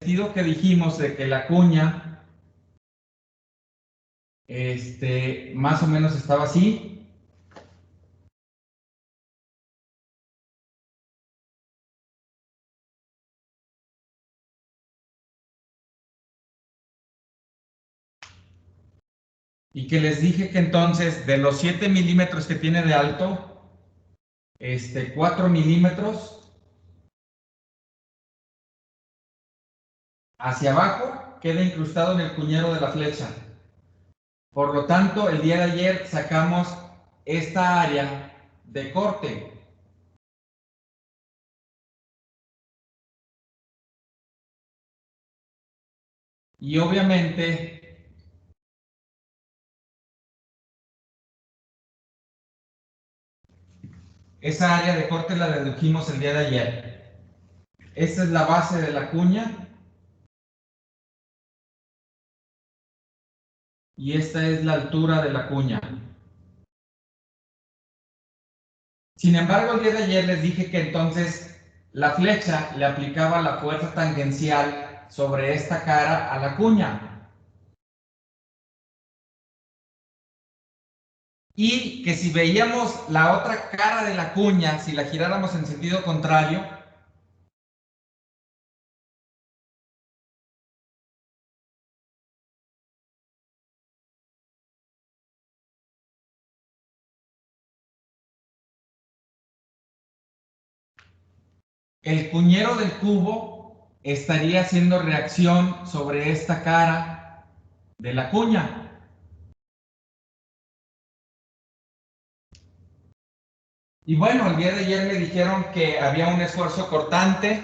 sentido que dijimos de que la cuña más o menos estaba así. Y que les dije que entonces de los 7 milímetros que tiene de alto, 4 milímetros hacia abajo queda incrustado en el cuñero de la flecha. Por lo tanto, el día de ayer sacamos esta área de corte. Y obviamente, esa área de corte la dedujimos el día de ayer. Esta es la base de la cuña. Y esta es la altura de la cuña. Sin embargo, el día de ayer les dije que entonces la flecha le aplicaba la fuerza tangencial sobre esta cara a la cuña. Y que si veíamos la otra cara de la cuña, si la giráramos en sentido contrario, el cuñero del cubo estaría haciendo reacción sobre esta cara de la cuña. Y bueno, el día de ayer me dijeron que había un esfuerzo cortante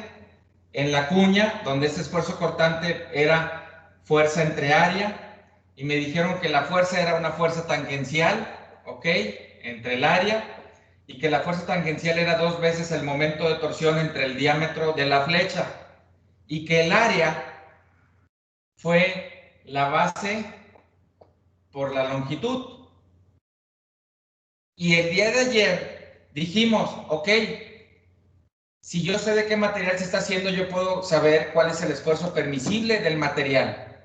en la cuña, donde ese esfuerzo cortante era fuerza entre área, y me dijeron que la fuerza era una fuerza tangencial, ¿ok? Entre el área, y que la fuerza tangencial era 2 veces el momento de torsión entre el diámetro de la flecha, y que el área fue la base por la longitud. Y el día de ayer dijimos, ok, si yo sé de qué material se está haciendo, yo puedo saber cuál es el esfuerzo permisible del material.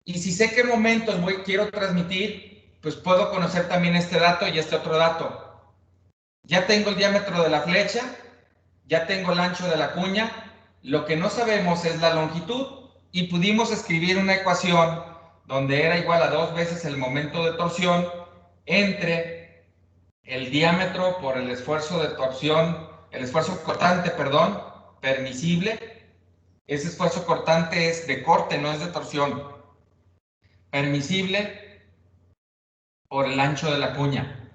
Y si sé qué momentos quiero transmitir, pues puedo conocer también este dato y este otro dato. Ya tengo el diámetro de la flecha, ya tengo el ancho de la cuña, lo que no sabemos es la longitud, y pudimos escribir una ecuación donde era igual a 2 veces el momento de torsión entre el diámetro por el esfuerzo de torsión, el esfuerzo cortante, perdón, permisible. Ese esfuerzo cortante es de corte, no es de torsión. Permisible por el ancho de la cuña.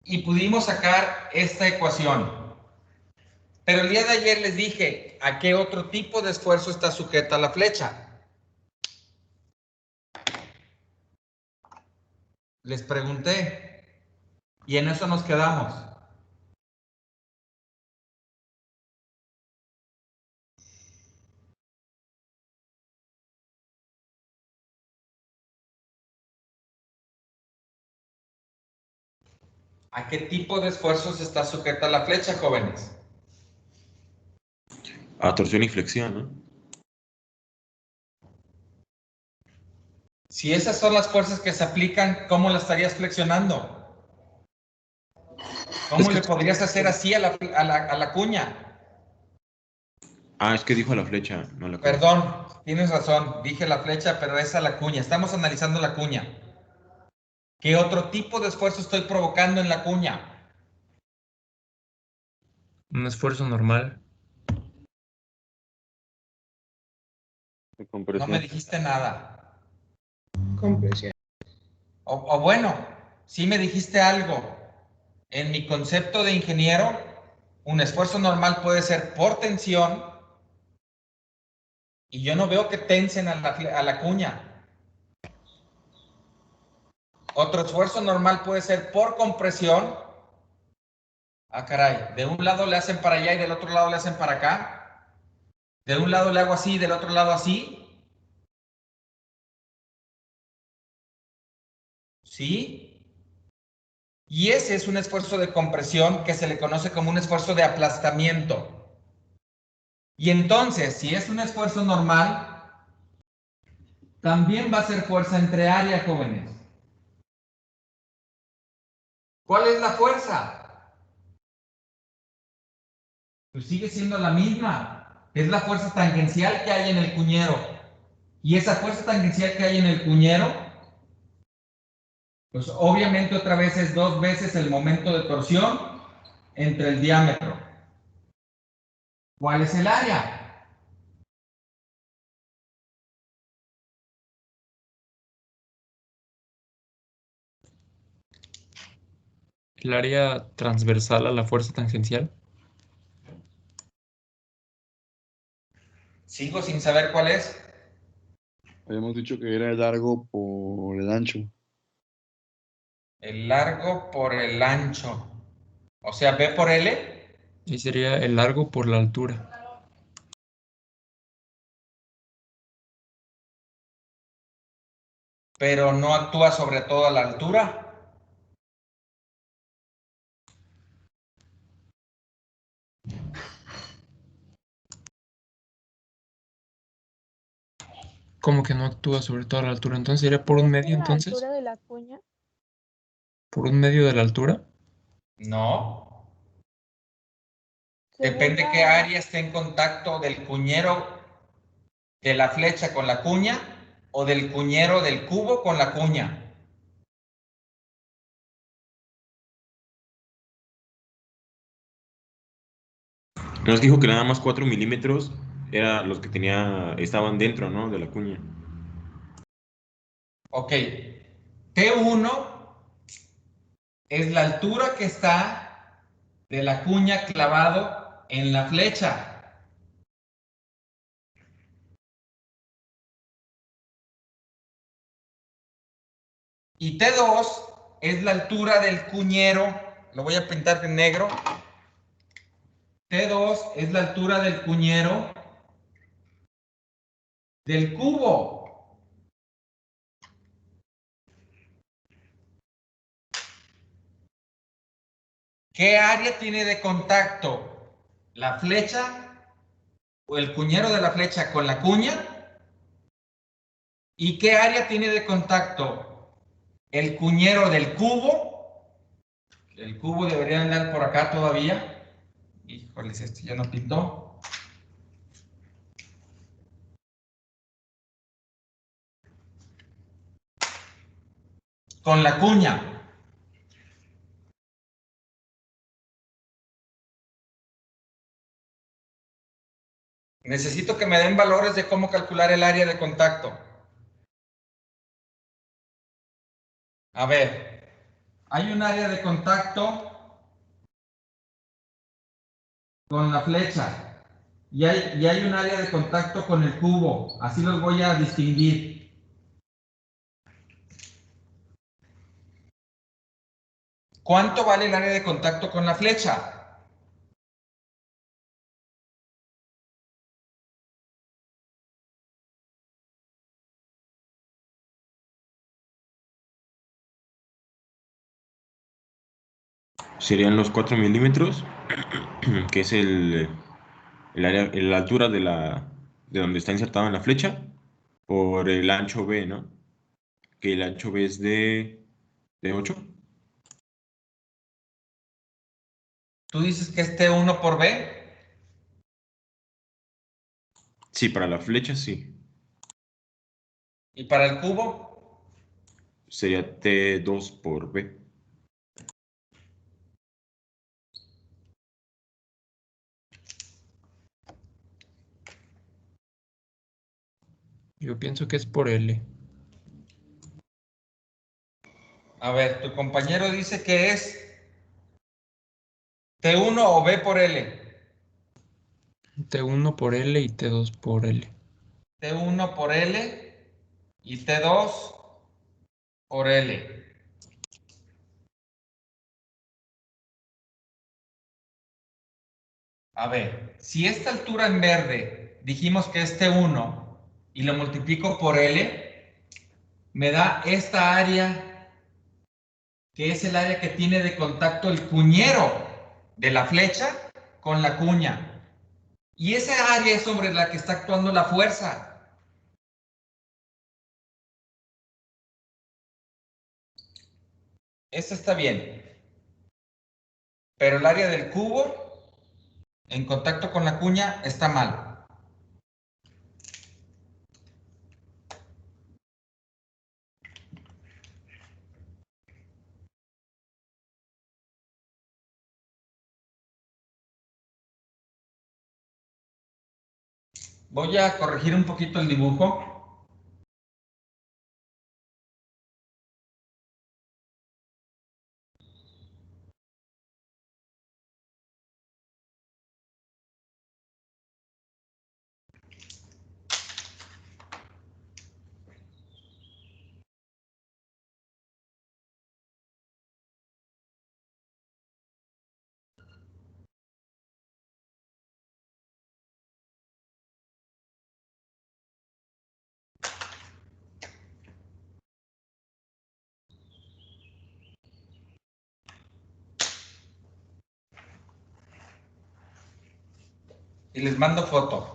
Y pudimos sacar esta ecuación. Pero el día de ayer les dije a qué otro tipo de esfuerzo está sujeta la flecha. Les pregunté y en eso nos quedamos. ¿A qué tipo de esfuerzos está sujeta la flecha, jóvenes? A torsión y flexión, ¿no? Si esas son las fuerzas que se aplican, ¿cómo la estarías flexionando? ¿Cómo le podrías hacer así a la cuña? Ah, es que dijo la flecha, no la cuña. Perdón, tienes razón, dije la flecha, pero esa es la cuña. Estamos analizando la cuña. ¿Qué otro tipo de esfuerzo estoy provocando en la cuña? Un esfuerzo normal. De No compresión. me dijiste nada. Compresión. O bueno, sí me dijiste algo. En mi concepto de ingeniero, un esfuerzo normal puede ser por tensión y yo no veo que tensen a la cuña. Otro esfuerzo normal puede ser por compresión. Ah, caray, de un lado le hacen para allá y del otro lado le hacen para acá. De un lado le hago así y del otro lado así. ¿Sí? Y ese es un esfuerzo de compresión que se le conoce como un esfuerzo de aplastamiento. Y entonces, si es un esfuerzo normal, también va a ser fuerza entre área, jóvenes. ¿Cuál es la fuerza? Pues sigue siendo la misma. Es la fuerza tangencial que hay en el cuñero. Y esa fuerza tangencial que hay en el cuñero, pues obviamente otra vez es 2 veces el momento de torsión entre el diámetro. ¿Cuál es el área? El área transversal a la fuerza tangencial. Sigo sin saber cuál es. Habíamos dicho que era el largo por el ancho. El largo por el ancho. O sea, B por L. Y sería el largo por la altura. Pero no actúa sobre toda la altura. ¿Cómo que no actúa sobre toda la altura? Entonces sería por un ¿Es medio, en la entonces. altura de la cuña? ¿Por un medio de la altura? No. Según Depende qué la... área esté en contacto del cuñero de la flecha con la cuña o del cuñero del cubo con la cuña. Nos dijo que nada más 4 milímetros era los que estaban dentro, ¿no? De la cuña. Ok. T1 es la altura que está de la cuña clavado en la flecha. Y T2 es la altura del cuñero. Lo voy a pintar en negro. T2 es la altura del cuñero del cubo. ¿Qué área tiene de contacto la flecha o el cuñero de la flecha con la cuña? ¿Y qué área tiene de contacto el cuñero del cubo? El cubo debería andar por acá todavía. Híjoles, este ya no pintó. Con la cuña. Necesito que me den valores de cómo calcular el área de contacto. A ver, hay un área de contacto con la flecha y hay un área de contacto con el cubo. Así los voy a distinguir. ¿Cuánto vale el área de contacto con la flecha? Serían los 4 milímetros, que es el área, la altura de donde está insertada en la flecha, por el ancho B, ¿no? Que el ancho B es de 8. Tú dices que es T1 por B. Sí, para la flecha sí. ¿Y para el cubo? Sería T2 por B. Yo pienso que es por L. A ver, tu compañero dice que es T1 o B por L. T1 por L y T2 por L. T1 por L y T2 por L. A ver, si esta altura en verde dijimos que es T1 y lo multiplico por L, me da esta área que es el área que tiene de contacto el cuñero de la flecha con la cuña. Y esa área es sobre la que está actuando la fuerza. Esta está bien. Pero el área del cubo, en contacto con la cuña, está mal. Voy a corregir un poquito el dibujo. Y les mando foto.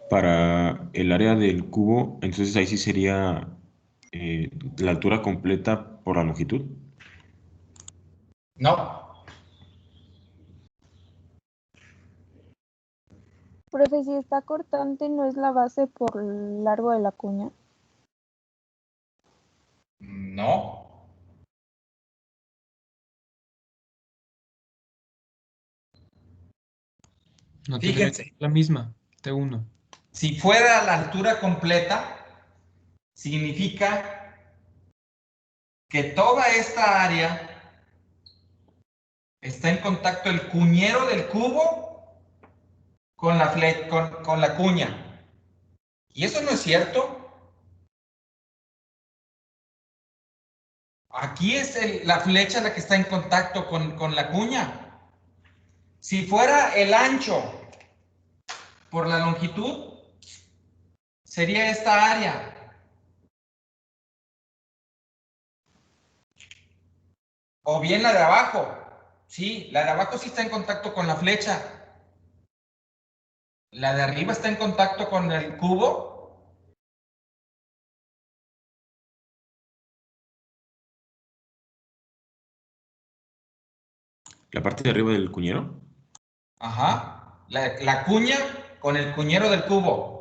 Para el área del cubo, entonces ahí sí sería la altura completa por la longitud. No. Profe, si está cortante, ¿no es la base por el largo de la cuña? No. No tendría que Fíjense, ser la misma, T1. si fuera la altura completa, significa que toda esta área está en contacto el cuñero del cubo con la cuña. Y eso no es cierto. Aquí es la flecha la que está en contacto con la cuña. Si fuera el ancho por la longitud, sería esta área. O bien la de abajo. Sí, la de abajo sí está en contacto con la flecha. La de arriba está en contacto con el cubo. La parte de arriba del cuñero. Ajá. La cuña con el cuñero del cubo.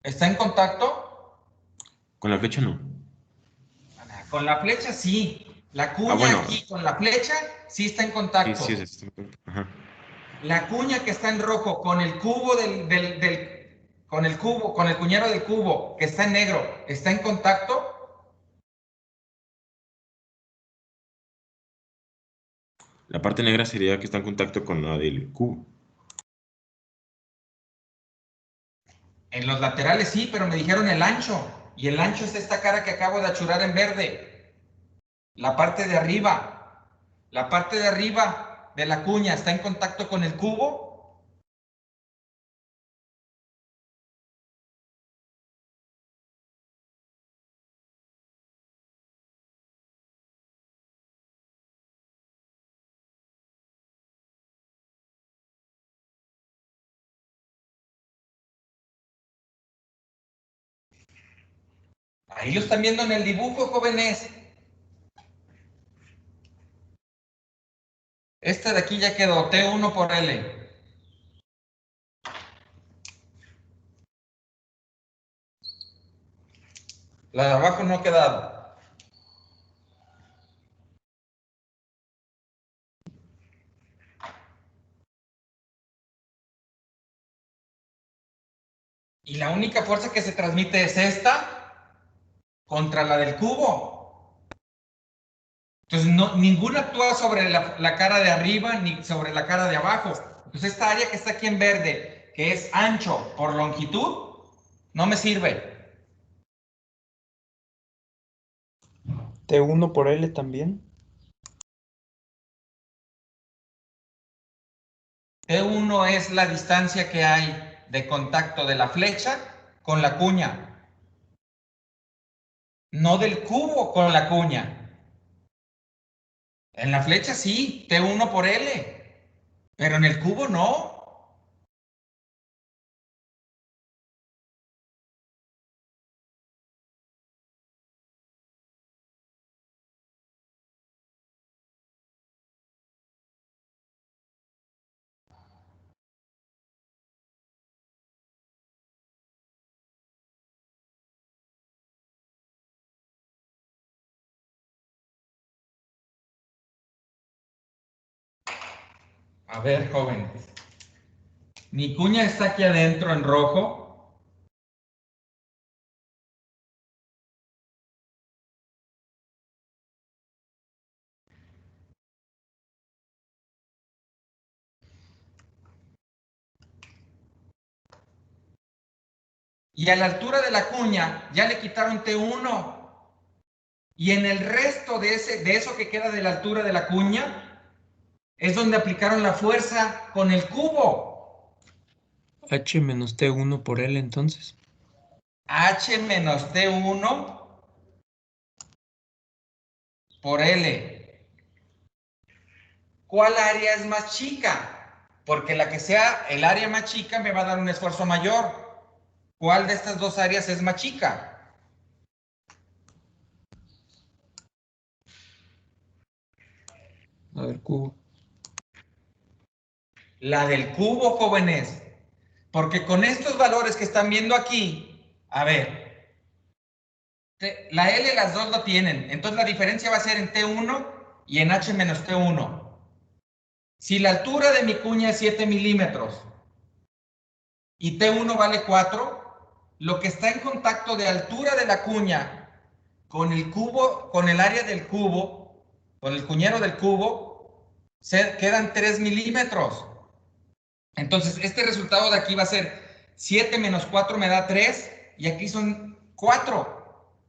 ¿Está en contacto? Con la flecha no. Con la flecha sí. La cuña bueno. aquí con la flecha sí está en Sí, contacto. sí, sí. Ajá. La cuña que está en rojo con el cubo con el cubo, con el cuñero del cubo que está en negro, ¿está en contacto? La parte negra sería que está en contacto con la del cubo. En los laterales sí, pero me dijeron el ancho. Y el ancho es esta cara que acabo de achurar en verde. La parte de arriba. La parte de arriba de la cuña está en contacto con el cubo. Ahí lo están viendo en el dibujo, jóvenes. Esta de aquí ya quedó, T1 por L. La de abajo no ha quedado. Y la única fuerza que se transmite es esta contra la del cubo. Entonces, ninguna actúa sobre la cara de arriba ni sobre la cara de abajo. Entonces, esta área que está aquí en verde, que es ancho por longitud, no me sirve. T1 por L también. T1 es la distancia que hay de contacto de la flecha con la cuña. No del cubo con la cuña. En la flecha sí, T1 por L. Pero en el cubo no. A ver, jóvenes. Mi cuña está aquí adentro en rojo. Y a la altura de la cuña ya le quitaron T1. Y en el resto de eso que queda de la altura de la cuña es donde aplicaron la fuerza con el cubo. H menos T1 por L entonces. H menos T1 por L. ¿Cuál área es más chica? Porque la que sea el área más chica me va a dar un esfuerzo mayor. ¿Cuál de estas dos áreas es más chica? A ver, cubo. La del cubo, jóvenes. Porque con estos valores que están viendo aquí, a ver, la L las dos lo tienen. Entonces la diferencia va a ser en T1 y en H menos T1. Si la altura de mi cuña es 7 milímetros y T1 vale 4, lo que está en contacto de altura de la cuña con el cubo, con el área del cubo, con el cuñero del cubo, quedan 3 milímetros. Entonces, este resultado de aquí va a ser 7 menos 4 me da 3, y aquí son 4.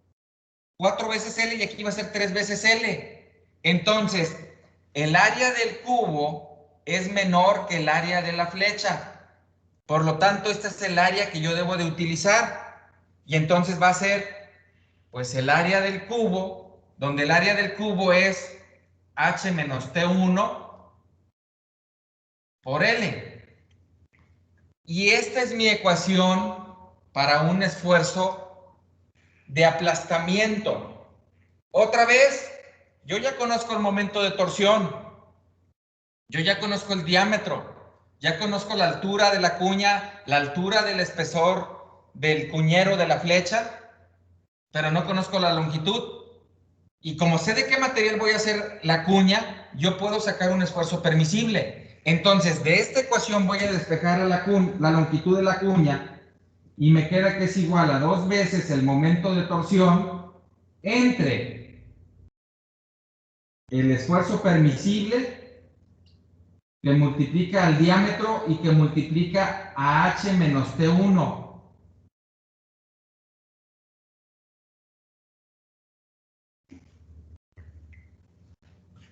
4 veces L y aquí va a ser 3 veces L. Entonces, el área del cubo es menor que el área de la flecha. Por lo tanto, este es el área que yo debo de utilizar. Y entonces va a ser, pues, el área del cubo, donde el área del cubo es H menos T1 por L. Y esta es mi ecuación para un esfuerzo de aplastamiento. Otra vez, yo ya conozco el momento de torsión, yo ya conozco el diámetro, ya conozco la altura de la cuña, la altura del espesor del cuñero de la flecha, pero no conozco la longitud. Y como sé de qué material voy a hacer la cuña, yo puedo sacar un esfuerzo permisible. Entonces, de esta ecuación voy a despejar a la longitud de la cuña y me queda que es igual a 2 veces el momento de torsión entre el esfuerzo permisible que multiplica al diámetro y que multiplica a h menos T1.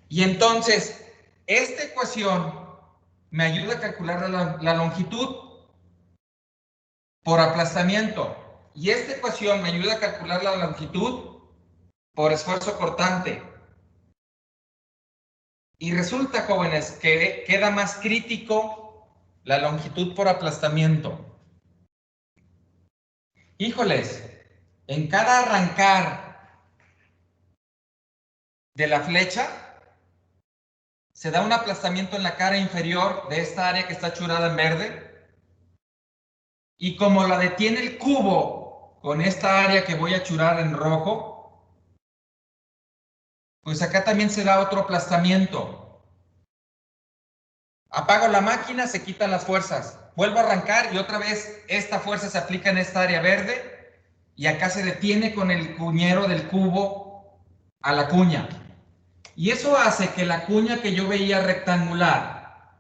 Y entonces, esta ecuación me ayuda a calcular la longitud por aplastamiento. Y esta ecuación me ayuda a calcular la longitud por esfuerzo cortante. Y resulta, jóvenes, que queda más crítico la longitud por aplastamiento. Híjoles, en cada arrancar de la flecha, se da un aplastamiento en la cara inferior de esta área que está churada en verde. Y como la detiene el cubo con esta área que voy a churar en rojo, pues acá también se da otro aplastamiento. Apago la máquina, se quitan las fuerzas. Vuelvo a arrancar y otra vez esta fuerza se aplica en esta área verde y acá se detiene con el cuñero del cubo a la cuña. Y eso hace que la cuña que yo veía rectangular,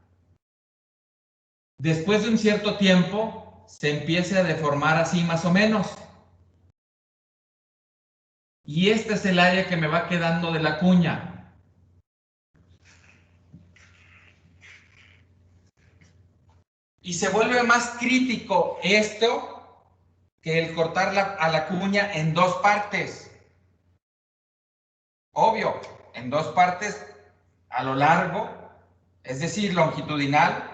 después de un cierto tiempo, se empiece a deformar así más o menos. Y este es el área que me va quedando de la cuña. Y se vuelve más crítico esto que el cortar a la cuña en 2 partes. Obvio, en 2 partes a lo largo, es decir, longitudinal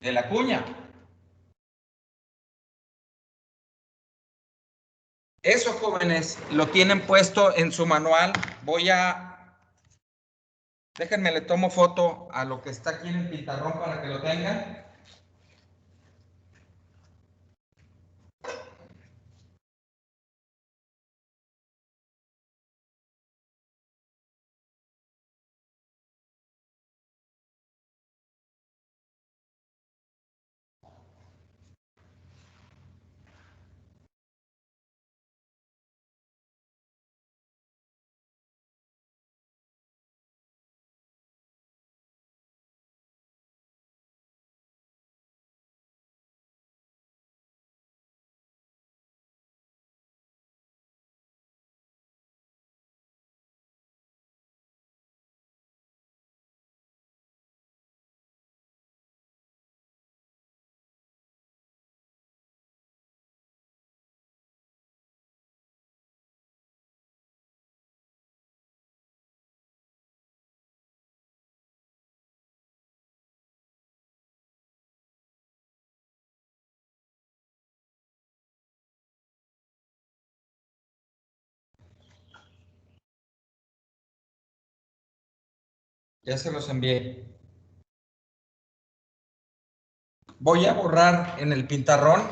de la cuña. Eso, jóvenes, lo tienen puesto en su manual. Déjenme, le tomo foto a lo que está aquí en el pizarrón para que lo tengan. Ya se los envié. Voy a borrar en el pizarrón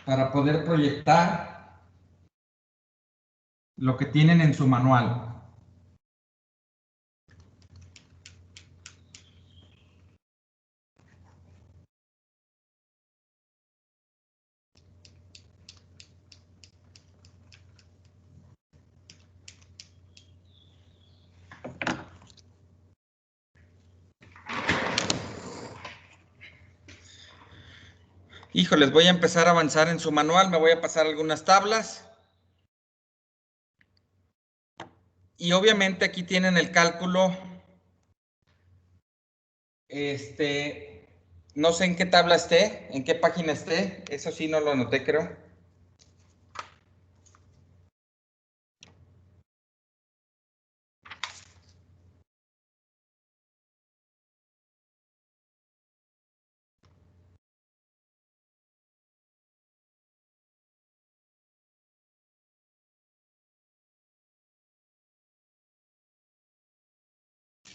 para poder proyectar lo que tienen en su manual. Híjoles, voy a empezar a avanzar en su manual, me voy a pasar algunas tablas. Y obviamente aquí tienen el cálculo. No sé en qué tabla esté, en qué página esté. Eso sí no lo anoté, creo.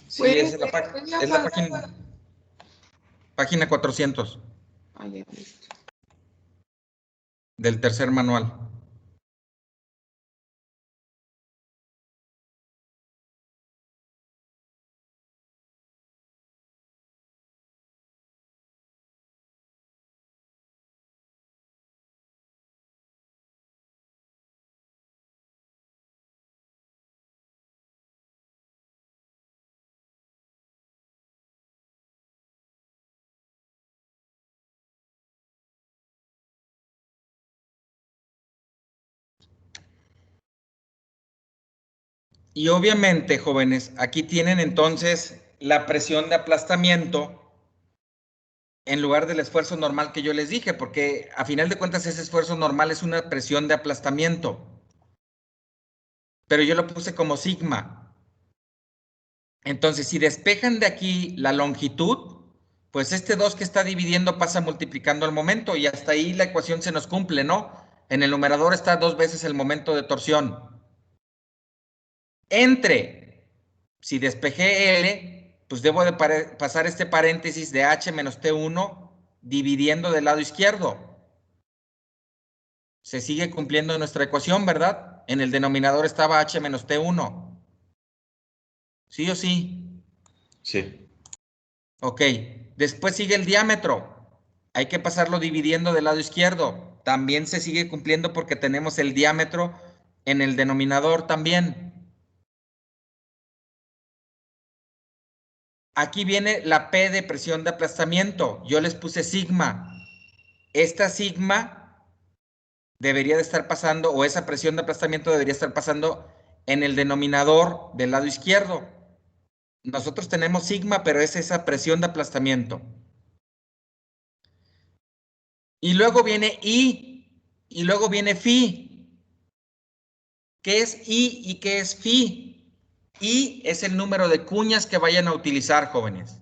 Sí, es la página 400. Ah, ya, listo. del tercer manual. Y obviamente, jóvenes, aquí tienen entonces la presión de aplastamiento en lugar del esfuerzo normal que yo les dije, porque a final de cuentas ese esfuerzo normal es una presión de aplastamiento, pero yo lo puse como sigma. Entonces, si despejan de aquí la longitud, pues este 2 que está dividiendo pasa multiplicando el momento y hasta ahí la ecuación se nos cumple, ¿no? En el numerador está 2 veces el momento de torsión. Si despejé L, pues debo de pasar este paréntesis de H menos T1 dividiendo del lado izquierdo. Se sigue cumpliendo nuestra ecuación, ¿verdad? En el denominador estaba H menos T1. ¿Sí o sí? Sí. Ok. Después sigue el diámetro. Hay que pasarlo dividiendo del lado izquierdo. También se sigue cumpliendo porque tenemos el diámetro en el denominador también. Aquí viene la P de presión de aplastamiento. Yo les puse sigma. Esta sigma debería de estar pasando, o esa presión de aplastamiento debería estar pasando en el denominador del lado izquierdo. Nosotros tenemos sigma, pero es esa presión de aplastamiento. Y luego viene I, y luego viene Phi. ¿Qué es I y qué es Phi? I es el número de cuñas que vayan a utilizar, jóvenes.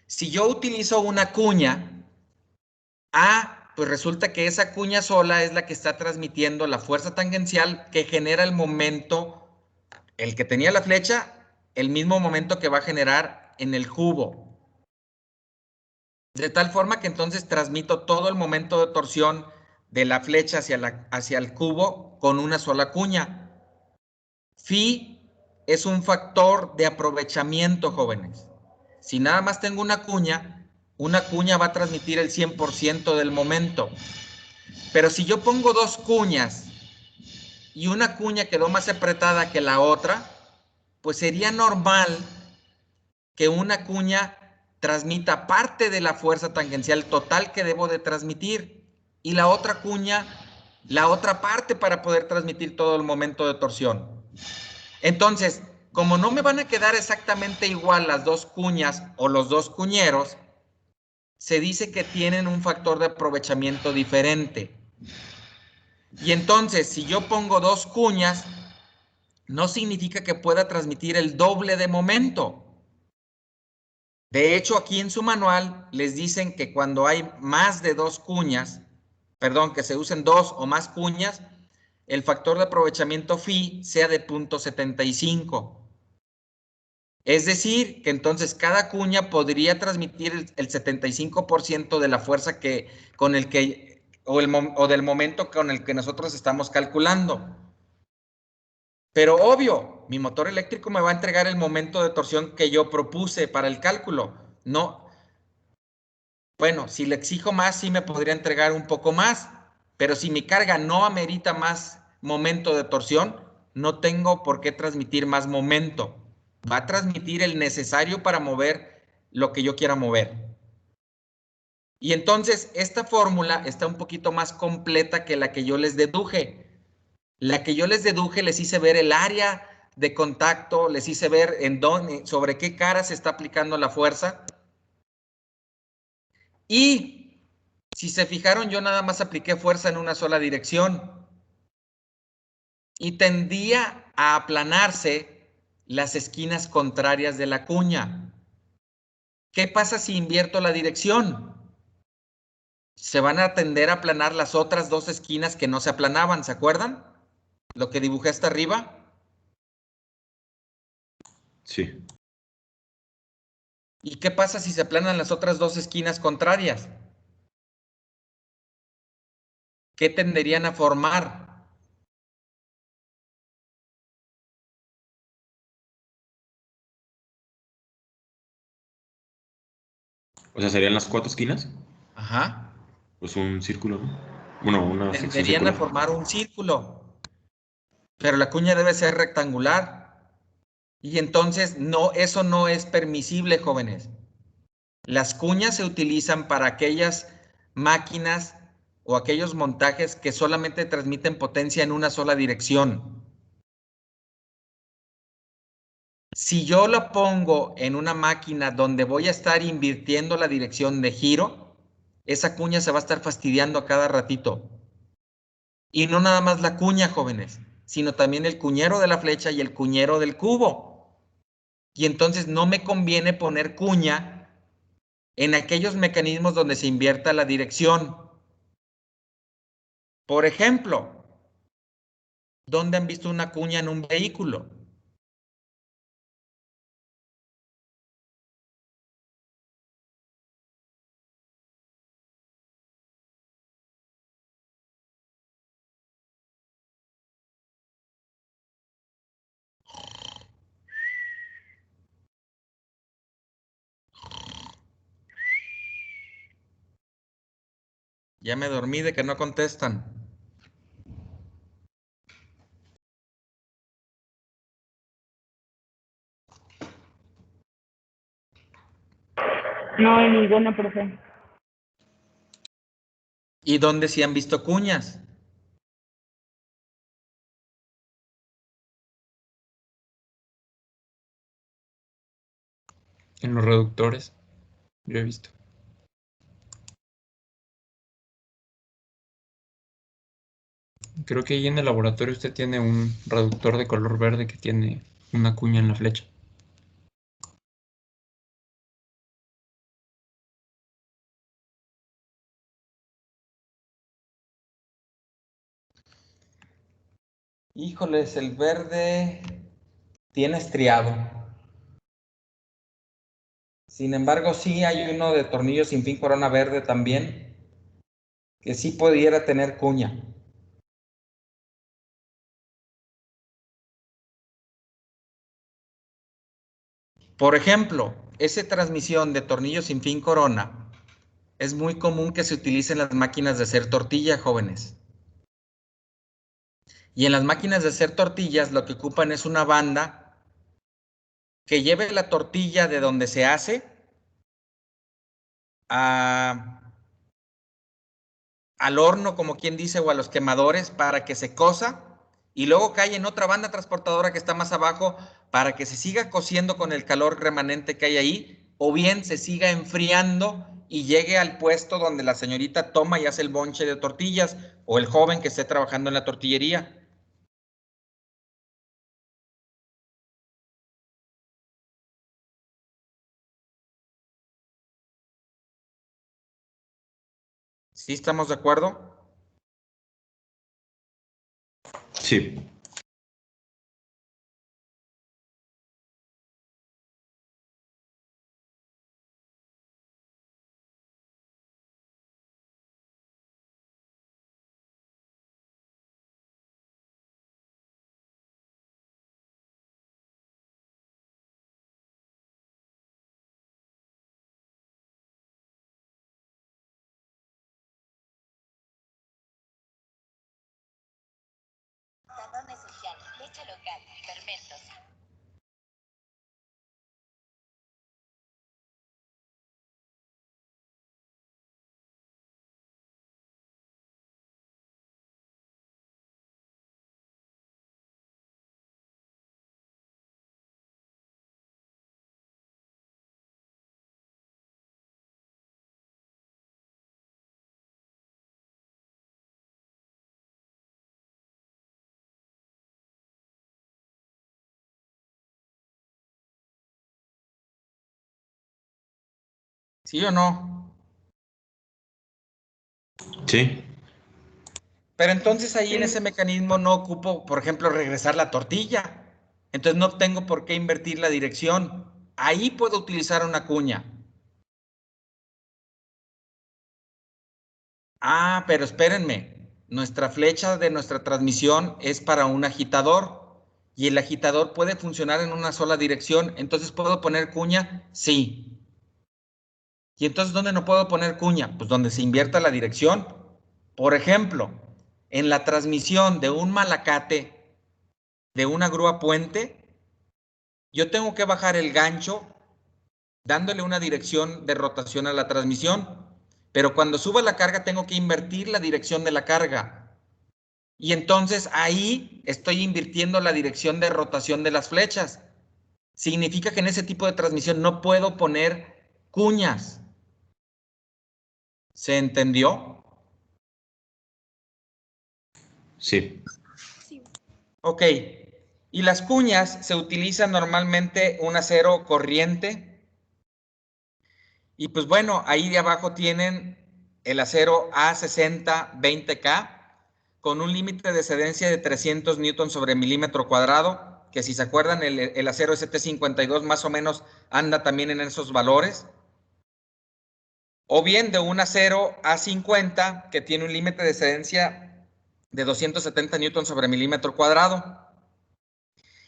Si yo utilizo una cuña, pues resulta que esa cuña sola es la que está transmitiendo la fuerza tangencial que genera el momento, el que tenía la flecha, el mismo momento que va a generar en el cubo. De tal forma que entonces transmito todo el momento de torsión de la flecha hacia el cubo con una sola cuña. Phi es un factor de aprovechamiento, jóvenes. Si nada más tengo una cuña va a transmitir el 100% del momento. Pero si yo pongo dos cuñas y una cuña quedó más apretada que la otra, pues sería normal que una cuña transmita parte de la fuerza tangencial total que debo de transmitir y la otra cuña, la otra parte para poder transmitir todo el momento de torsión. Entonces, como no me van a quedar exactamente igual las dos cuñas o los dos cuñeros, se dice que tienen un factor de aprovechamiento diferente. Y entonces, si yo pongo dos cuñas, no significa que pueda transmitir el doble de momento. De hecho, aquí en su manual les dicen que cuando hay más de dos cuñas, perdón, que se usen dos o más cuñas, el factor de aprovechamiento Phi sea de 0.75. Es decir, que entonces cada cuña podría transmitir el 75% de la fuerza o del momento con el que nosotros estamos calculando. Pero obvio, mi motor eléctrico me va a entregar el momento de torsión que yo propuse para el cálculo. No, bueno, si le exijo más, sí me podría entregar un poco más, pero si mi carga no amerita más momento de torsión, no tengo por qué transmitir más momento. Va a transmitir el necesario para mover lo que yo quiera mover. Y entonces, esta fórmula está un poquito más completa que la que yo les deduje. La que yo les deduje, les hice ver el área de contacto, les hice ver sobre qué cara se está aplicando la fuerza. Y si se fijaron, yo nada más apliqué fuerza en una sola dirección. Y tendía a aplanarse las esquinas contrarias de la cuña. ¿Qué pasa si invierto la dirección? Se van a tender a aplanar las otras dos esquinas que no se aplanaban, ¿se acuerdan? Lo que dibujé hasta arriba. Sí. ¿Y qué pasa si se aplanan las otras dos esquinas contrarias? ¿qué tenderían a formar? O sea, ¿serían las 4 esquinas? Ajá. Pues un círculo, ¿no? Bueno, una sección Tenderían a circular. formar un círculo, pero la cuña debe ser rectangular. Y entonces, no, eso no es permisible, jóvenes. Las cuñas se utilizan para aquellas máquinas o aquellos montajes que solamente transmiten potencia en una sola dirección. Si yo lo pongo en una máquina donde voy a estar invirtiendo la dirección de giro, esa cuña se va a estar fastidiando a cada ratito. Y no nada más la cuña, jóvenes, sino también el cuñero de la flecha y el cuñero del cubo. Y entonces no me conviene poner cuña en aquellos mecanismos donde se invierta la dirección. Por ejemplo, ¿dónde han visto una cuña en un vehículo? Ya me dormí de que no contestan. No, en ninguna, profe. ¿Y dónde sí han visto cuñas? En los reductores, yo he visto. Creo que ahí en el laboratorio usted tiene un reductor de color verde que tiene una cuña en la flecha. Híjoles, el verde tiene estriado. Sin embargo, sí hay uno de tornillo sin fin corona verde también, que sí pudiera tener cuña. Por ejemplo, esa transmisión de tornillo sin fin corona es muy común que se utilice en las máquinas de hacer tortilla, jóvenes. Y en las máquinas de hacer tortillas lo que ocupan es una banda que lleve la tortilla de donde se hace al horno, como quien dice, o a los quemadores para que se cosa, y luego cae en otra banda transportadora que está más abajo para que se siga cociendo con el calor remanente que hay ahí, o bien se siga enfriando y llegue al puesto donde la señorita toma y hace el bonche de tortillas, o el joven que esté trabajando en la tortillería. ¿Sí estamos de acuerdo? Sí. Danone Social, leche local, fermentos. ¿Sí o no? Sí. Pero entonces ahí en Sí. ese mecanismo no ocupo, por ejemplo, regresar la tortilla. Entonces no tengo por qué invertir la dirección. Ahí puedo utilizar una cuña. Ah, pero espérenme. nuestra flecha de nuestra transmisión es para un agitador y el agitador puede funcionar en una sola dirección. Entonces, ¿puedo poner cuña? Sí. ¿Y entonces dónde no puedo poner cuña? Pues donde se invierta la dirección. Por ejemplo, en la transmisión de un malacate de una grúa puente, yo tengo que bajar el gancho dándole una dirección de rotación a la transmisión, pero cuando suba la carga tengo que invertir la dirección de la carga. Y entonces ahí estoy invirtiendo la dirección de rotación de las flechas. Significa que en ese tipo de transmisión no puedo poner cuñas. ¿Se entendió? Sí. Ok. Y las cuñas se utilizan normalmente un acero corriente. Y pues bueno, ahí de abajo tienen el acero A60 20K con un límite de cedencia de 300 newton sobre milímetro cuadrado, que si se acuerdan el acero ST52 más o menos anda también en esos valores. O bien de un acero A50 que tiene un límite de cedencia de 270 newton sobre milímetro cuadrado.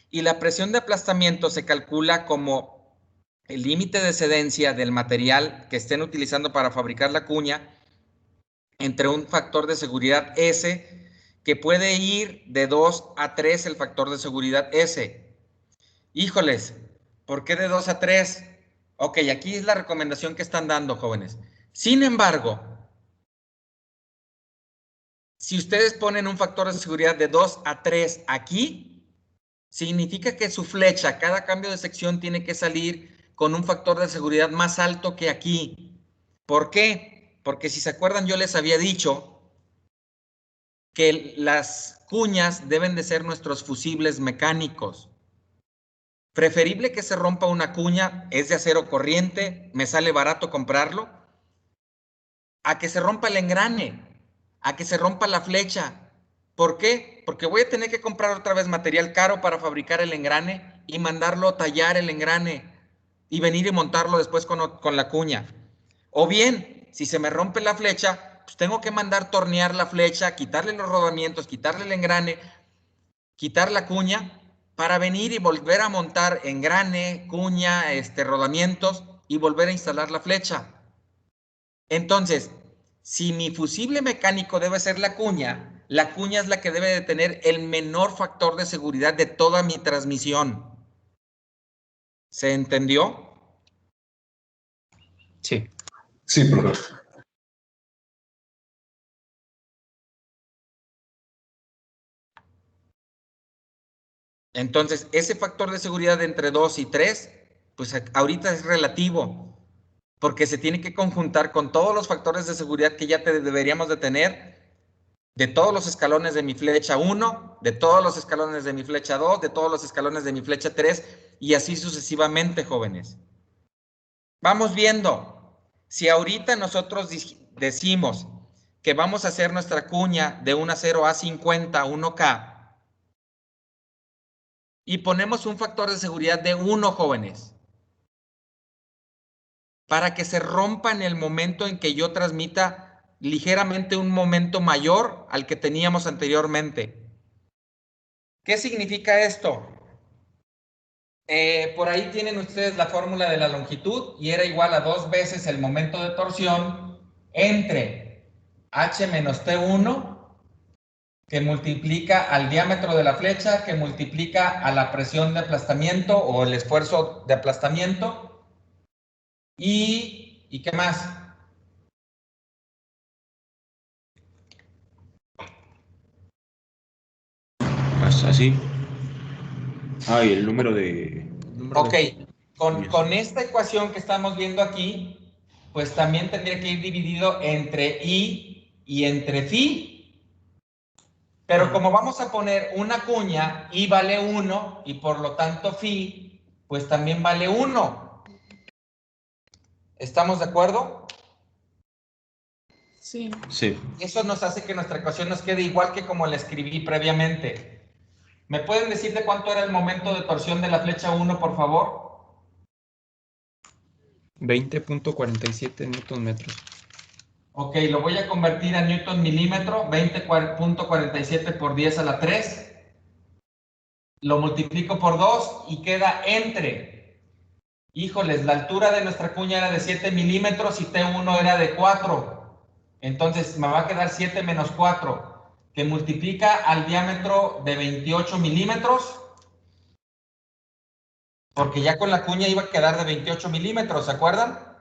Y la presión de aplastamiento se calcula como el límite de cedencia del material que estén utilizando para fabricar la cuña entre un factor de seguridad S que puede ir de 2 a 3 el factor de seguridad S. Híjoles, ¿por qué de 2 a 3? Ok, aquí es la recomendación que están dando, jóvenes. Sin embargo, si ustedes ponen un factor de seguridad de 2 a 3 aquí, significa que su flecha, cada cambio de sección tiene que salir con un factor de seguridad más alto que aquí. ¿Por qué? Porque si se acuerdan, yo les había dicho que las cuñas deben de ser nuestros fusibles mecánicos. Preferible que se rompa una cuña, es de acero corriente, me sale barato comprarlo, a que se rompa el engrane, a que se rompa la flecha. ¿Por qué? Porque voy a tener que comprar otra vez material caro para fabricar el engrane y mandarlo a tallar el engrane y venir y montarlo después con la cuña. O bien, si se me rompe la flecha, pues tengo que mandar tornear la flecha, quitarle los rodamientos, quitarle el engrane, quitar la cuña para venir y volver a montar engrane, cuña, rodamientos y volver a instalar la flecha. Entonces, si mi fusible mecánico debe ser la cuña es la que debe de tener el menor factor de seguridad de toda mi transmisión. ¿Se entendió? Sí. Sí, profesor. Entonces, ese factor de seguridad entre 2 y 3, pues ahorita es relativo, porque se tiene que conjuntar con todos los factores de seguridad que ya deberíamos de tener, de todos los escalones de mi flecha 1, de todos los escalones de mi flecha 2, de todos los escalones de mi flecha 3, y así sucesivamente, jóvenes. Vamos viendo, si ahorita nosotros decimos que vamos a hacer nuestra cuña de un acero A50 1K, y ponemos un factor de seguridad de 1, jóvenes, para que se rompa en el momento en que yo transmita ligeramente un momento mayor al que teníamos anteriormente. ¿Qué significa esto? Por ahí tienen ustedes la fórmula de la longitud y era igual a 2 veces el momento de torsión entre H menos T1 que multiplica al diámetro de la flecha, que multiplica a la presión de aplastamiento o el esfuerzo de aplastamiento. ¿Y qué más? Así. Ah, y el número de... Ok, con esta ecuación que estamos viendo aquí, pues también tendría que ir dividido entre I y entre Phi. Pero como vamos a poner una cuña, I vale 1 y por lo tanto Phi, pues también vale 1. ¿Estamos de acuerdo? Sí. Sí. Eso nos hace que nuestra ecuación nos quede igual que como la escribí previamente. ¿Me pueden decir de cuánto era el momento de torsión de la flecha 1, por favor? 20.47 newton metros. Ok, lo voy a convertir a Newton milímetro, 20.47 por 10 a la 3. Lo multiplico por 2 y queda entre. Híjoles, la altura de nuestra cuña era de 7 milímetros y T1 era de 4. Entonces me va a quedar 7 menos 4, que multiplica al diámetro de 28 milímetros, porque ya con la cuña iba a quedar de 28 milímetros, ¿se acuerdan?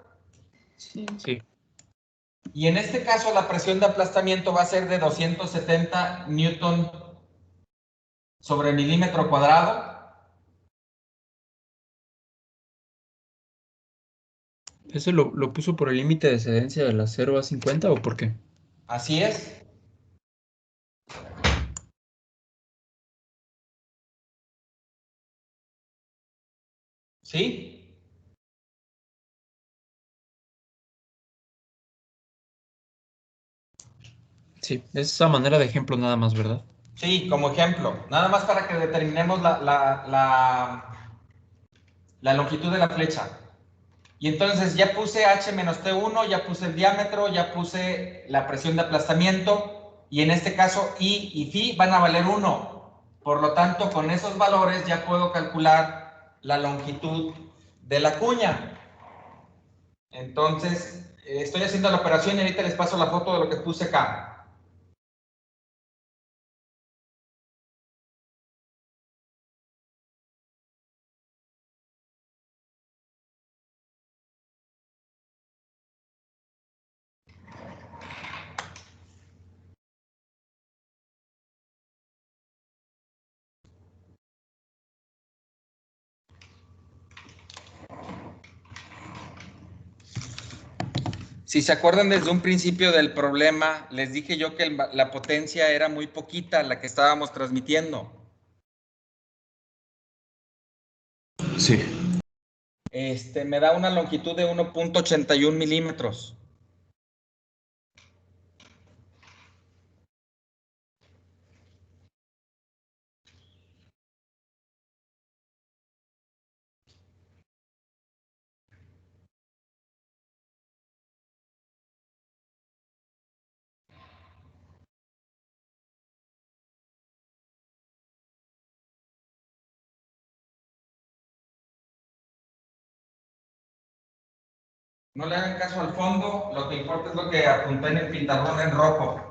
Sí. Sí. Y en este caso la presión de aplastamiento va a ser de 270 newton sobre milímetro cuadrado. ¿Eso lo puso por el límite de cedencia de la 0 a 50 o por qué? Así es. ¿Sí? Sí, es esa manera de ejemplo nada más, ¿verdad? Sí, como ejemplo. Nada más para que determinemos la longitud de la flecha. Y entonces ya puse H menos T1, ya puse el diámetro, ya puse la presión de aplastamiento, y en este caso I y Φ van a valer 1. Por lo tanto, con esos valores ya puedo calcular la longitud de la cuña. Entonces, estoy haciendo la operación y ahorita les paso la foto de lo que puse acá. Si se acuerdan desde un principio del problema, les dije yo que la potencia era muy poquita la que estábamos transmitiendo. Sí. Me da una longitud de 1.81 milímetros. No le hagan caso al fondo, lo que importa es lo que apunté en el pizarrón en rojo.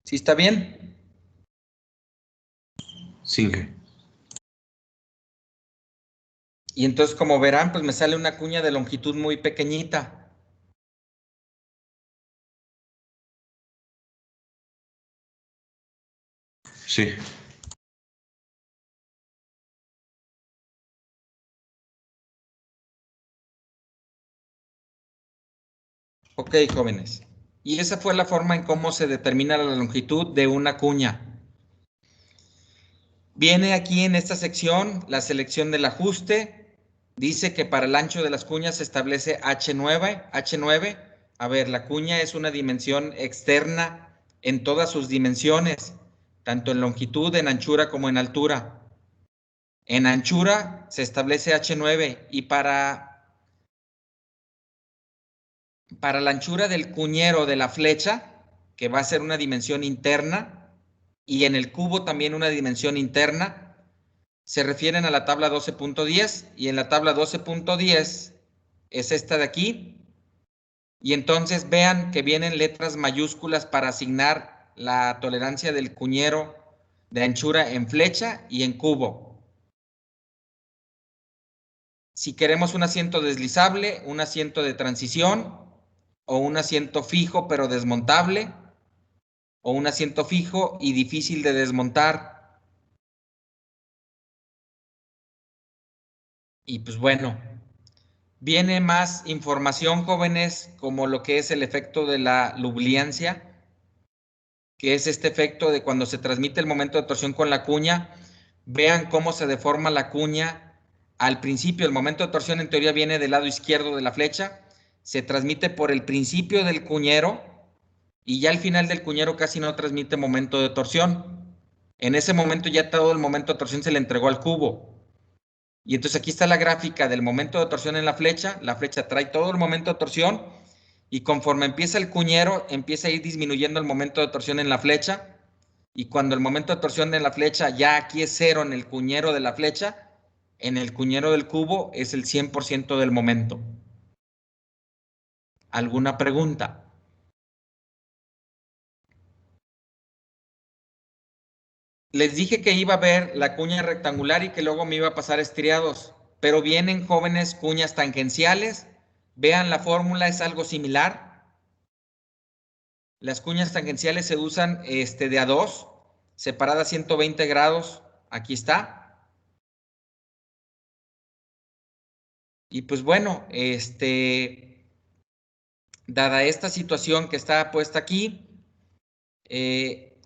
¿Sí está bien? Singe. Y entonces, como verán, pues me sale una cuña de longitud muy pequeñita. Sí. Ok, jóvenes. Y esa fue la forma en cómo se determina la longitud de una cuña. Viene aquí en esta sección la selección del ajuste. Dice que para el ancho de las cuñas se establece H9. A ver, la cuña es una dimensión externa en todas sus dimensiones, tanto en longitud, en anchura como en altura. En anchura se establece H9 y para la anchura del cuñero de la flecha, que va a ser una dimensión interna, y en el cubo también una dimensión interna, se refieren a la tabla 12.10 y en la tabla 12.10 es esta de aquí. Y entonces vean que vienen letras mayúsculas para asignar la tolerancia del cuñero de anchura en flecha y en cubo. Si queremos un asiento deslizable, un asiento de transición o un asiento fijo pero desmontable o un asiento fijo y difícil de desmontar. Y pues bueno, viene más información, jóvenes, como lo que es el efecto de la lubliancia, que es este efecto de cuando se transmite el momento de torsión con la cuña. Vean cómo se deforma la cuña. Al principio, el momento de torsión en teoría viene del lado izquierdo de la flecha, se transmite por el principio del cuñero y ya al final del cuñero casi no transmite momento de torsión. En ese momento ya todo el momento de torsión se le entregó al cubo. Y entonces aquí está la gráfica del momento de torsión en la flecha trae todo el momento de torsión y conforme empieza el cuñero empieza a ir disminuyendo el momento de torsión en la flecha y cuando el momento de torsión en la flecha ya aquí es cero en el cuñero de la flecha, en el cuñero del cubo es el 100% del momento. ¿Alguna pregunta? Les dije que iba a ver la cuña rectangular y que luego me iba a pasar estriados, pero vienen, jóvenes, cuñas tangenciales. Vean, la fórmula es algo similar. Las cuñas tangenciales se usan de a 2, separadas 120 grados. Aquí está. Y pues bueno, dada esta situación que está puesta aquí,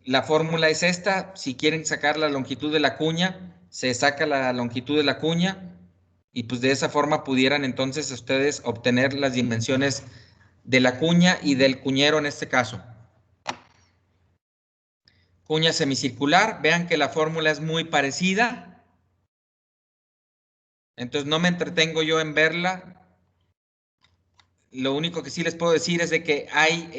la fórmula es esta. Si quieren sacar la longitud de la cuña, se saca la longitud de la cuña y pues de esa forma pudieran entonces ustedes obtener las dimensiones de la cuña y del cuñero en este caso. Cuña semicircular, vean que la fórmula es muy parecida. Entonces no me entretengo yo en verla. Lo único que sí les puedo decir es de que hay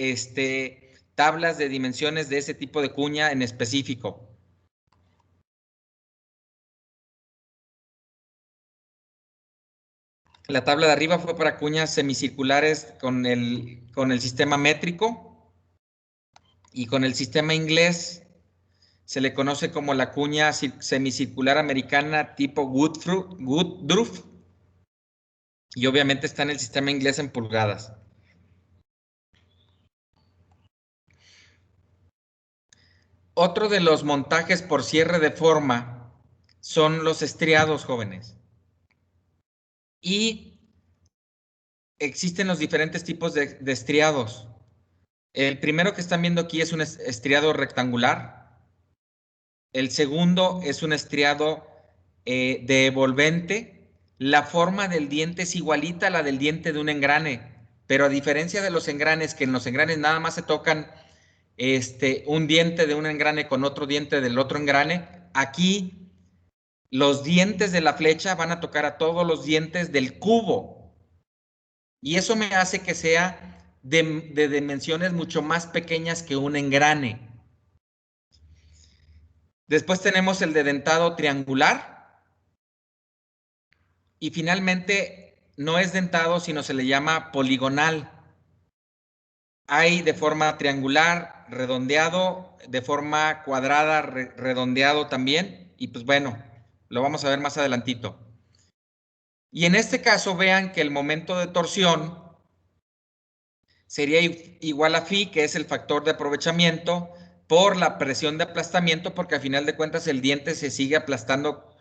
tablas de dimensiones de ese tipo de cuña en específico. La tabla de arriba fue para cuñas semicirculares con el sistema métrico y con el sistema inglés se le conoce como la cuña semicircular americana tipo Woodruff y obviamente está en el sistema inglés en pulgadas. Otro de los montajes por cierre de forma son los estriados, jóvenes. Y existen los diferentes tipos de estriados. El primero que están viendo aquí es un estriado rectangular. El segundo es un estriado devolvente. La forma del diente es igualita a la del diente de un engrane, pero a diferencia de los engranes, que en los engranes nada más se tocan un diente de un engrane con otro diente del otro engrane, aquí los dientes de la flecha van a tocar a todos los dientes del cubo. Y eso me hace que sea de dimensiones mucho más pequeñas que un engrane. Después tenemos el de dentado triangular. Y finalmente no es dentado, sino se le llama poligonal. Hay de forma triangular, redondeado, de forma cuadrada, redondeado también. Y pues bueno, lo vamos a ver más adelantito. Y en este caso vean que el momento de torsión sería igual a phi, que es el factor de aprovechamiento, por la presión de aplastamiento, porque al final de cuentas el diente se sigue aplastando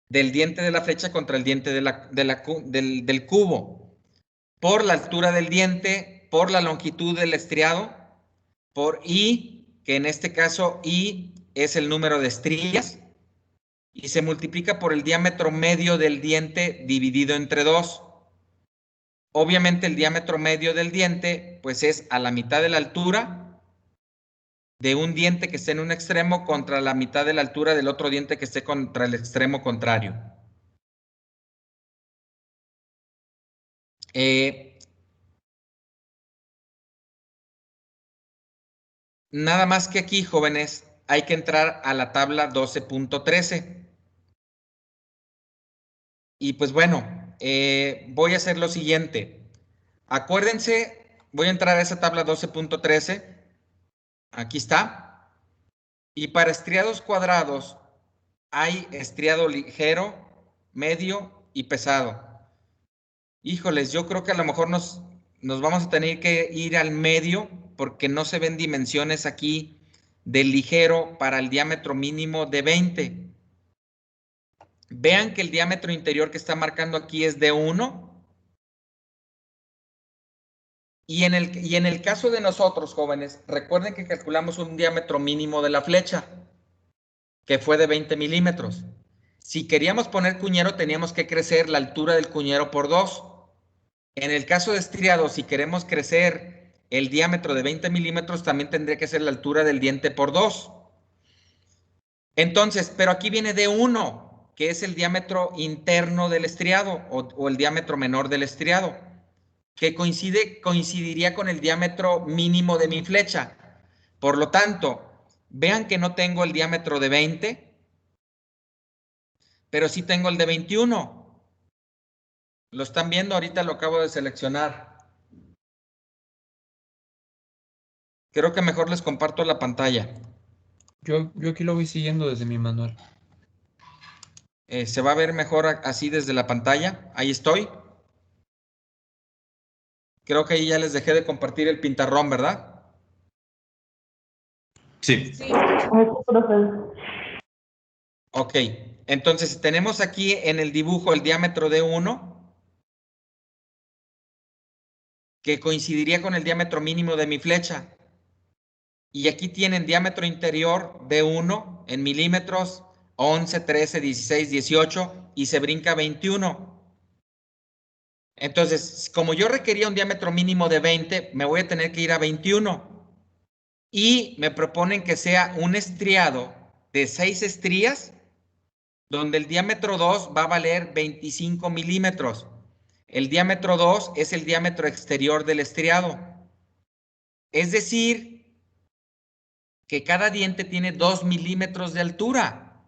del diente de la flecha contra el diente del cubo, por la altura del diente, por la longitud del estriado, por I, que en este caso I es el número de estrías, y se multiplica por el diámetro medio del diente dividido entre 2. obviamente el diámetro medio del diente, pues es a la mitad de la altura de un diente que esté en un extremo contra la mitad de la altura del otro diente que esté contra el extremo contrario. Nada más que aquí, jóvenes, hay que entrar a la tabla 12.13. Y pues bueno, voy a hacer lo siguiente. Acuérdense, voy a entrar a esa tabla 12.13. Aquí está. Y para estriados cuadrados hay estriado ligero, medio y pesado. Híjoles, yo creo que a lo mejor nos vamos a tener que ir al medio porque no se ven dimensiones aquí del ligero para el diámetro mínimo de 20. Vean que el diámetro interior que está marcando aquí es de 1. Y en el caso de nosotros, jóvenes, recuerden que calculamos un diámetro mínimo de la flecha, que fue de 20 milímetros. Si queríamos poner cuñero, teníamos que crecer la altura del cuñero por 2. En el caso de estriado, si queremos crecer el diámetro de 20 milímetros, también tendría que ser la altura del diente por 2. Entonces, pero aquí viene de 1, que es el diámetro interno del estriado o el diámetro menor del estriado, que coincidiría con el diámetro mínimo de mi flecha. Por lo tanto, vean que no tengo el diámetro de 20, pero sí tengo el de 21. ¿Lo están viendo? Ahorita lo acabo de seleccionar. Creo que mejor les comparto la pantalla. Yo aquí lo voy siguiendo desde mi manual. Se va a ver mejor así desde la pantalla. Ahí estoy. Creo que ahí ya les dejé de compartir el pintarrón, ¿verdad? Sí. Ok. Entonces, tenemos aquí en el dibujo el diámetro de 1, que coincidiría con el diámetro mínimo de mi flecha. Y aquí tienen diámetro interior de 1 en milímetros, 11, 13, 16, 18 y se brinca 21. Entonces, como yo requería un diámetro mínimo de 20, me voy a tener que ir a 21. Y me proponen que sea un estriado de 6 estrías, donde el diámetro 2 va a valer 25 milímetros. El diámetro 2 es el diámetro exterior del estriado. Es decir, que cada diente tiene 2 milímetros de altura.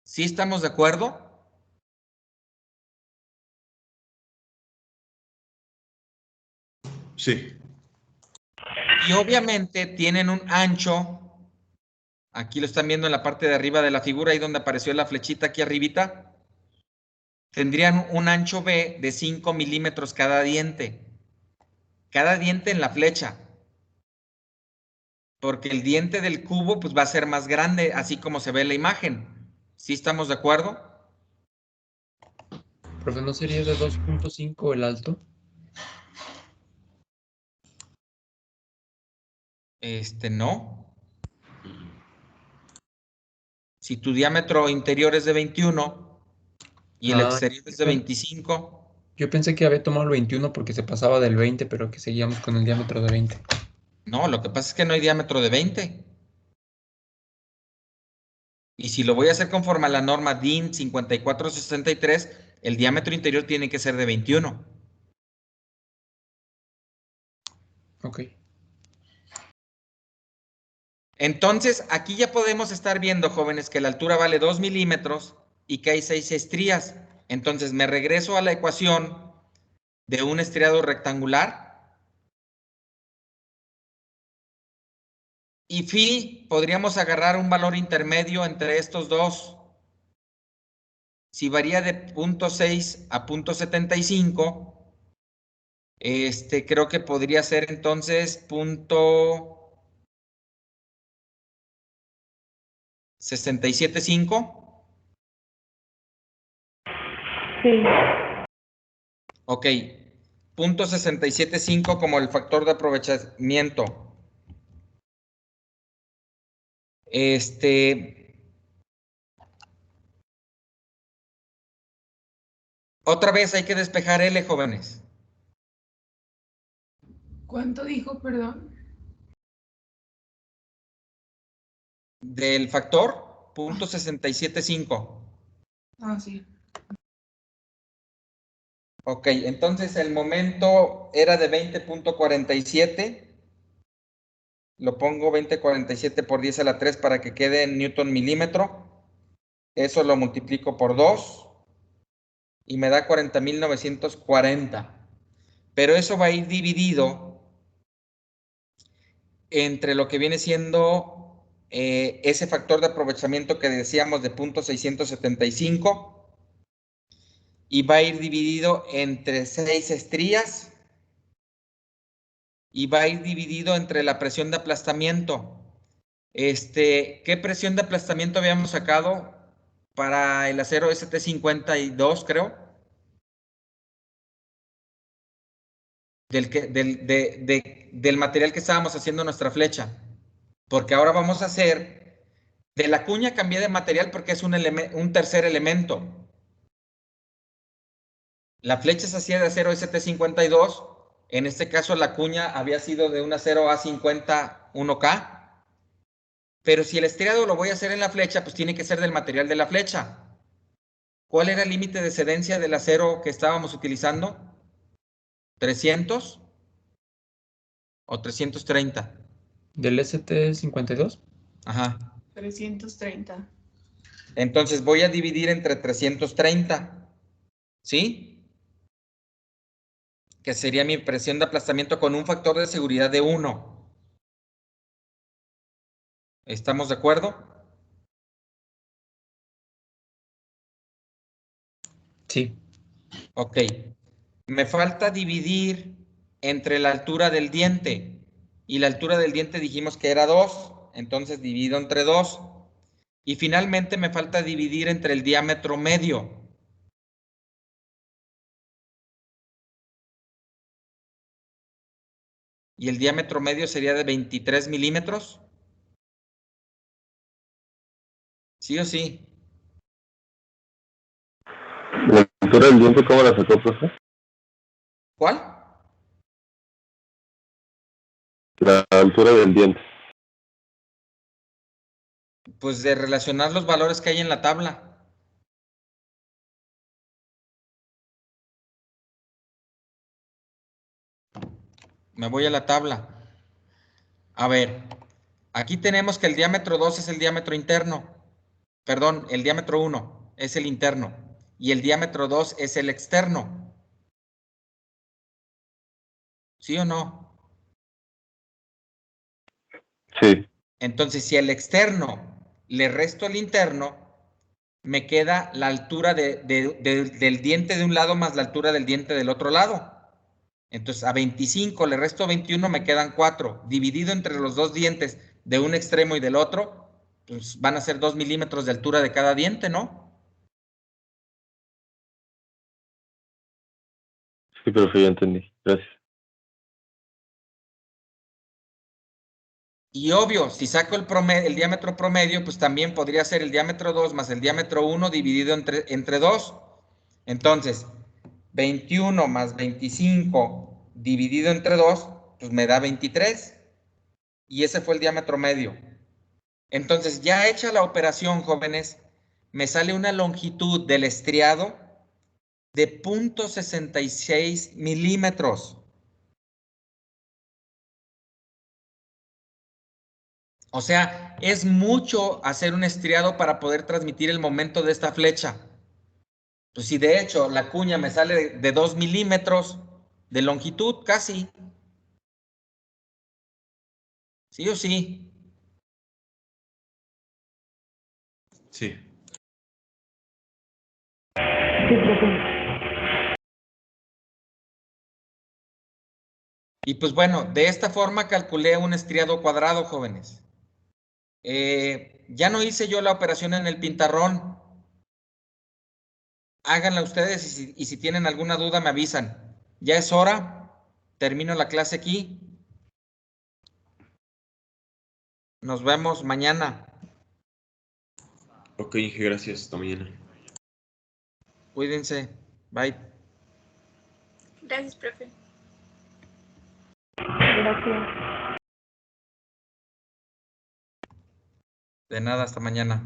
¿Sí estamos de acuerdo? Sí. Y obviamente tienen un ancho, aquí lo están viendo en la parte de arriba de la figura, ahí donde apareció la flechita aquí arribita, tendrían un ancho B de 5 milímetros cada diente en la flecha, porque el diente del cubo pues va a ser más grande, así como se ve en la imagen. ¿Sí estamos de acuerdo? Profe, ¿no sería de 2.5 el alto? No. Si tu diámetro interior es de 21 y el Ah, exterior es de 25, yo pensé que había tomado el 21 porque se pasaba del 20, pero que seguíamos con el diámetro de 20. no, lo que pasa es que no hay diámetro de 20. Y si lo voy a hacer conforme a la norma DIN 5463, el diámetro interior tiene que ser de 21. Ok. Entonces, aquí ya podemos estar viendo, jóvenes, que la altura vale 2 milímetros y que hay 6 estrías. Entonces, me regreso a la ecuación de un estriado rectangular. Y phi, podríamos agarrar un valor intermedio entre estos dos. Si varía de 0.6 a 0.75, creo que podría ser entonces 0.675. Sí. Ok, 0.675 como el factor de aprovechamiento. Otra vez hay que despejar L, jóvenes. ¿Cuánto dijo, perdón? Del factor, 0.675. Ah, sí. Ok, entonces el momento era de 20.47. Lo pongo 2047 por 10 a la 3 para que quede en newton milímetro. Eso lo multiplico por 2 y me da 40.940. Pero eso va a ir dividido entre lo que viene siendo ese factor de aprovechamiento que decíamos de 0.675 y va a ir dividido entre 6 estrías y va a ir dividido entre la presión de aplastamiento. ¿Qué presión de aplastamiento habíamos sacado para el acero ST52, creo? Del material que estábamos haciendo nuestra flecha. Porque ahora vamos a hacer, de la cuña cambié de material porque es un tercer elemento. La flecha se hacía de acero ST52, en este caso la cuña había sido de un acero A50 1K. Pero si el estriado lo voy a hacer en la flecha, pues tiene que ser del material de la flecha. ¿Cuál era el límite de cedencia del acero que estábamos utilizando? ¿300 o 330? ¿Del ST52? Ajá. 330. Entonces voy a dividir entre 330, ¿sí? Que sería mi presión de aplastamiento con un factor de seguridad de 1. ¿Estamos de acuerdo? Sí. Ok. Me falta dividir entre la altura del diente. Y la altura del diente dijimos que era 2. Entonces divido entre 2. Y finalmente me falta dividir entre el diámetro medio. Y el diámetro medio sería de 23 milímetros. ¿Sí o sí? ¿La altura del diente cómo la sacó, profe? ¿Cuál? La altura del diente. Pues de relacionar los valores que hay en la tabla. Me voy a la tabla. A ver, aquí tenemos que el diámetro 2 es el diámetro interno. Perdón, el diámetro 1 es el interno. Y el diámetro 2 es el externo. ¿Sí o no? Sí. Entonces, si al externo le resto el interno, me queda la altura del diente de un lado más la altura del diente del otro lado. Entonces, a 25 le resto 21, me quedan 4. Dividido entre los dos dientes de un extremo y del otro, pues van a ser 2 milímetros de altura de cada diente, ¿no? Sí, profe, ya entendí. Gracias. Y obvio, si saco el diámetro promedio, pues también podría ser el diámetro 2 más el diámetro 1 dividido entre 2. Entonces, 21 más 25 dividido entre 2, pues me da 23. Y ese fue el diámetro medio. Entonces, ya hecha la operación, jóvenes, me sale una longitud del estriado de 0.66 milímetros. O sea, es mucho hacer un estriado para poder transmitir el momento de esta flecha. Pues si de hecho la cuña me sale de 2 milímetros de longitud, casi. ¿Sí o sí? Sí. Y pues bueno, de esta forma calculé un estriado cuadrado, jóvenes. Ya no hice yo la operación en el pintarrón. Háganla ustedes y si tienen alguna duda me avisan. Ya es hora. Termino la clase aquí. Nos vemos mañana. Ok, Inge, gracias. Hasta mañana. Cuídense. Bye. Gracias, profe. Gracias. De nada, hasta mañana.